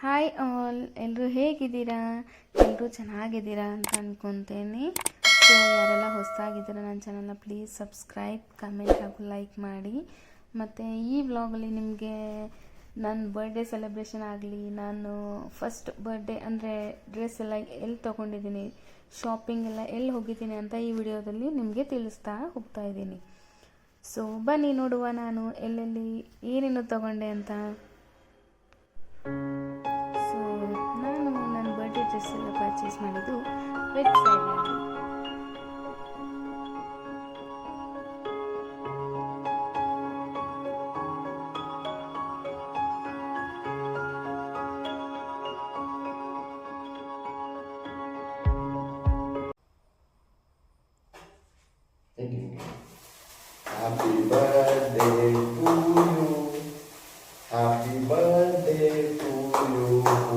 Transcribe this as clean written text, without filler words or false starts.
Hi all, ಎಲ್ಲರೂ ಹೇಗಿದ್ದೀರಾ? ಎಲ್ಲರೂ ಚೆನ್ನಾಗಿದ್ದೀರಾ ಅಂತ ಅಂದ್ಕೊತೀನಿ. ಸೊ ಯಾರೆಲ್ಲ ಹೊಸದಾಗಿದ್ದೀರಾ ನನ್ನ ಚಾನಲ್ನ ಪ್ಲೀಸ್ ಸಬ್ಸ್ಕ್ರೈಬ್, ಕಮೆಂಟ್ ಹಾಗೂ ಲೈಕ್ ಮಾಡಿ. ಮತ್ತು ಈ ವ್ಲಾಗಲ್ಲಿ ನಿಮಗೆ ನನ್ನ ಬರ್ಡೇ ಸೆಲೆಬ್ರೇಷನ್ ಆಗಲಿ, ನಾನು ಫಸ್ಟ್ ಬರ್ಡೇ ಅಂದರೆ ಡ್ರೆಸ್ ಎಲ್ಲ ಎಲ್ಲಿ ತೊಗೊಂಡಿದ್ದೀನಿ, ಶಾಪಿಂಗ್ ಎಲ್ಲ ಎಲ್ಲಿ ಹೋಗಿದ್ದೀನಿ ಅಂತ ಈ ವಿಡಿಯೋದಲ್ಲಿ ನಿಮಗೆ ತಿಳಿಸ್ತಾ ಹೋಗ್ತಾ ಇದ್ದೀನಿ. ಸೊ ಬನ್ನಿ ನೋಡುವ ನಾನು ಎಲ್ಲೆಲ್ಲಿ ಏನೇನು ತೊಗೊಂಡೆ ಅಂತ. ನಾನು ನನ್ನ ಬರ್ಡೇ ಡ್ರೆಸ್ ಎಲ್ಲ ಪರ್ಚೇಸ್ ಮಾಡಿದ್ದು ವೆಬ್ಸೈಟ್ನಲ್ಲಿ. Happy birthday to you. Happy birthday to you.